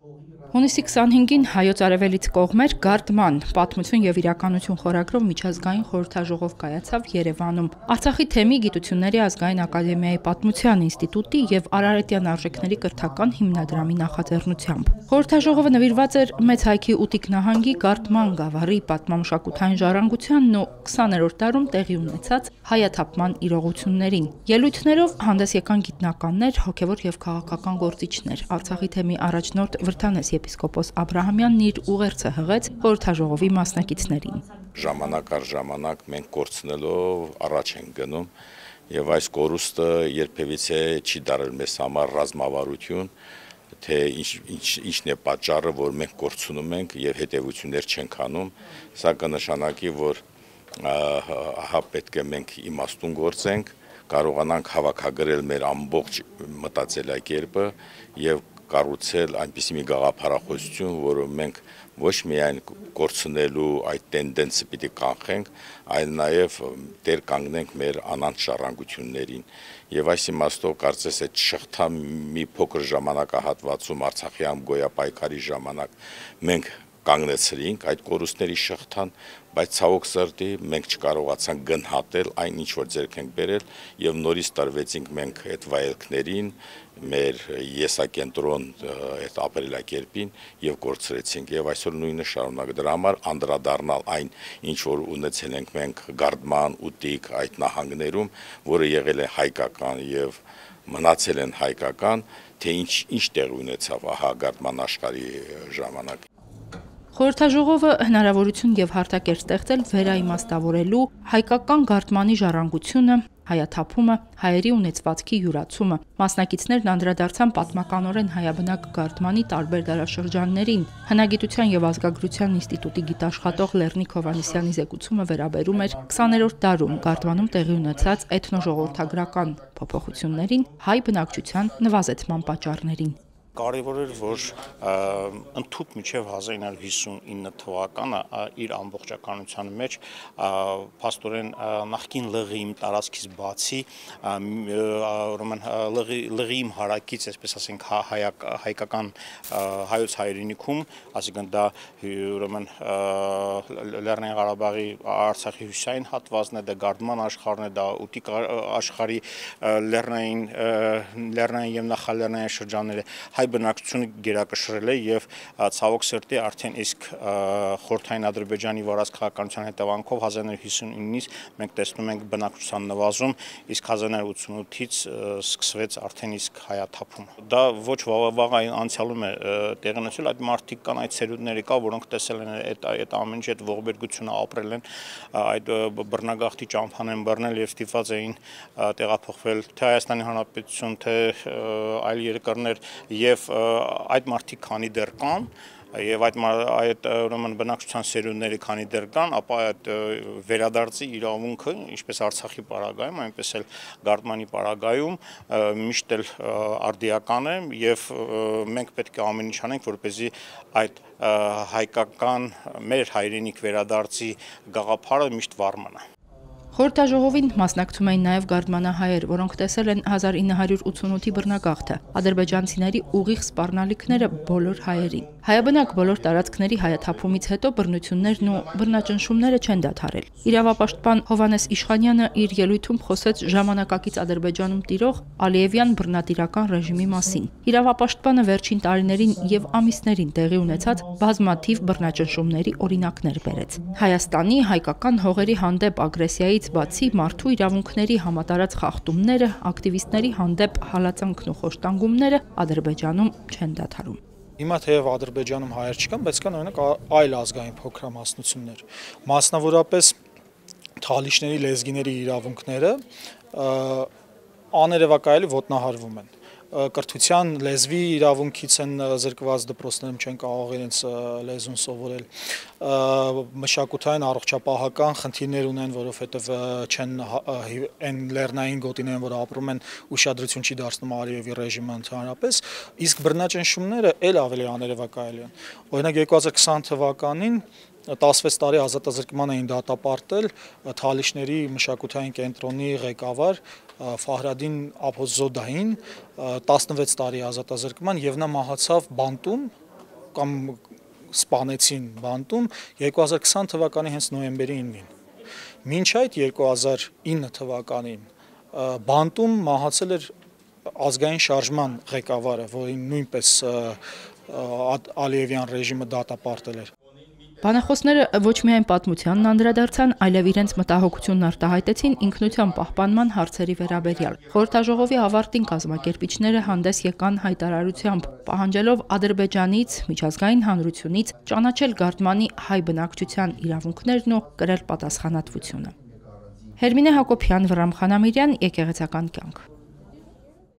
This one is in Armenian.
Հունիսի 25-ին Հայոց Արևելից կողմեր Գարդման պատմություն եւ իրականություն խորագրով միջազգային խորհրդաժողով կայացավ Երևանում։ Արցախի թեմի Գիտությունների ազգային ակադեմիայի պատմության ինստիտուտի եւ Արարատյան արժեքների կրթական հիմնադրամի նախաձեռնությամբ։ Խորհրդաժողովը նվիրված էր Մեծ Հայքի Ուտիկ նահանգի Գարդման գավառի պատմամշակութային ժառանգությանն ու 20-րդ դարում տեղի ունեցած հայաթափման իրողություններին։ Ելույթներով հանդես եկան գիտնականներ, հոգեվոր եւ քաղաքական գործիչներ։ Արցախի թեմի առաջնորդ Վրթանես Եպիսկոպոս Աբրահամյանն իր ուղերձը հղեց խորհրդաժողովի մասնակիցներին։ Ժամանակ առ ժամանակ մենք կորցնելով առաջ ենք գնում եւ այս կորուստը երբևիցե չի դարել մեզ համար ռազմավարություն, թե ինչն է պատճառը, որ մենք կորցնում ենք եւ հետեւություններ չենք անում, սա կնշանակի, որ ահա պետք է մենք իմաստուն գործենք, կարողանանք հավաքագրել մեր ամբողջ մտածելակերպը եւ կառուցել այնպիսի մի գաղափարախոսություն, որը մենք ոչ միայն կորցնելու այդ տենդենսը պիտի կանխենք, այլ նաև դեր կանգնենք մեր անանց ժառանգություններին։ Եվ այս իմաստով կարծես այդ շղթա մի փոքր ժամանակահատվածում Արցախյան գոյապայքարի ժամանակ մենք կանգնեցրինք այդ կորուստների շղթան, բայց ցավոք սրտի մենք չկարողացանք գնահատել այն, ինչ որ ձեռք ենք բերել եւ նորից տարվեցինք մենք այդ վայելքներին, մեր եսակենտրոն այդ ապրելակերպին եւ կորցրեցինք եւ այսօր նույնը շարունակ դրա համար անդրադառնալ այն, ինչ որ ունեցել ենք մենք Գարդման, Ուտիկ այդ նահանգներում, որը եղել է հայկական եւ մնացել են հայկական, թե ինչ տեղ ունեցավ ահա Գարդման աշխարհի ժամանակ։ Խորհրդաժողովը հնարավորություն եւ հարթակ էր ստեղծել վերաիմաստավորելու հայկական Գարդմանի ժառանգությունը, հայաթափումը, հայերի ունեցվածքի յուրացումը։ Մասնակիցներն անդրադարձան պատմականորեն հայաբնակ Գարդմանի տարբեր դարաշրջաններին։ Հնագիտության եւ ազգագրության ինստիտուտի գիտաշխատող Լեռնիկ Հովհաննիսյանի զեկուցումը վերաբերում էր 20-րդ դարում Գարդմանում տեղի ունեցած էթնոժողովրդագրական փոփոխություններին, հայ բնակչության նվազեցման պատճառներին։ Կարևոր էր, որ ընդհուպ մինչև 1959 թվականը իր ամբողջականության մեջ փաստորեն նախկին ԼՂԻ-ի տարածքից բացի ուրեմն ԼՂԻ-ի հարակից, այսպես ասենք, հայկական հայոց հայրենիքում, այսինքն դա ուրեմն Լեռնային Ղարաբաղի Արցախի հյուսիսային հատվածն է, դա Գարդման աշխարհն է, դա Ուտիկ աշխարհի լեռնային եւ նախալեռնային շրջանները հայ բնակչությունը գերակշռել է եւ ցավոք սրտի արդեն իսկ խորհրդային Ադրբեջանի վարած քաղաքականության հետևանքով 1959-ից մենք տեսնում ենք բնակչության նվազում, իսկ 1988-ից սկսվեց արդեն իսկ հայաթափումը։ Դա ոչ վաղ անցյալում է տեղի ունեցել, այդ մարդիկ կան, այդ ցերունդները կա, որոնք տեսել են այդ ամեն ինչ, այդ ողբերգությունը ապրել են, այդ բռնագաղթի ճամփան են բռնել եւ ստիպված էին տեղափոխվել թե Հայաստանի Հանրապետություն, թե այլ երկրներ եւ այդ մարդիկ քանի դեռ կան եւ այդ ուրեմն բնակչության սերունդների քանի դեռ կան, ապա այդ վերադարձի իրավունքը, ինչպես Արցախի պարագայում, այնպես էլ Գարդմանի պարագայում միշտ էլ արդիական է եւ մենք պետք է ամեն ինչ անենք, որպեսզի այդ հայկական մեր հայրենիք վերադարձի գաղափարը միշտ վառ մնա։ Խորհրդաժողովին մասնակցում էին նաև գարդմանահայեր, որոնք տեսել են 1988-ի բռնագաղթը, ադրբեջանցիների ուղիղ սպառնալիքները բոլոր հայերին։ Հայաբնակ բոլոր տարածքների հայաթափումից հետո բռնություններն ու բռնաճնշումները չեն դադարել։ Իրավապաշտպան Հովհաննես Իշխանյանը իր ելույթում խոսեց ժամանակակից Ադրբեջանում տիրող Ալիևյան բռնատիրական ռեժիմի մասին։ Իրավապաշտպանը վերջին տարիներին եւ ամիսներին տեղի ունեցած բազմաթիվ բռնաճնշումների օրինակներ բերեց։ Հայաստանի հայկական հողերի հանդեպ ագրեսիայի բացի մարդու իրավունքների համատարած խախտումները, ակտիվիստների հանդեպ հալածանքն ու խոշտանգումները Ադրբեջանում չեն դադարում։ Հիմա թեև Ադրբեջանում հայեր չկան, բայց կան օրինակ այլ ազգային փոքրամասնություններ, մասնավորապես թալիշների լեզգիների իրավունքները աներևակայելի ոտնահարվում են։ Կրթության լեզվի իրավունքից են զրկված դպրոցներում չեն կարող իրենց լեզուն սովորել, մշակութային առողջապահական խնդիրներ ունեն, որովհետև չեն այն լեռնային գոտիներն, որ ապրում են, ուշադրություն չի դարձնում Ալիևի ռեժիմը ընդհանրապես, իսկ բռնաճնշումները էլ ավելի աներևակայելի են։ Օրինակ 2020 թվականին 16 տարի ազատազրկման էին դատապարտել Թալիշների մշակութային կենտրոնի ղեկավար Ֆահրադին Աբոզոդային 16 տարի ազատազրկման եւ նա մահացավ բանտում կամ սպանեցին բանտում 2020 թվականի հենց նոյեմբերի 9-ին։ Մինչ այդ 2009 թվականին բանտում մահացել էր ազգային շարժման ղեկավարը, որին նույնպես Ալիևյան ռեժիմը դատապարտել էր։ Բանախոսները ոչ միայն պատմությանն անդրադարձան, այլև իրենց մտահոգությունն արտահայտեցին ինքնության պահպանման հարցերի վերաբերյալ։ Խորհրդաժողովի ավարտին կազմակերպիչները հանդես եկան հայտարարությամբ, պահանջելով Ադրբեջանից, միջազգային հանրությունից ճանաչել Գարդմանի հայ բնակչության իրավունքներն ու կրել պատասխանատվությունը։ Հերմինե Հակոբյան, Վռամ Խանամիրյան, Եկեղեցական կյանք։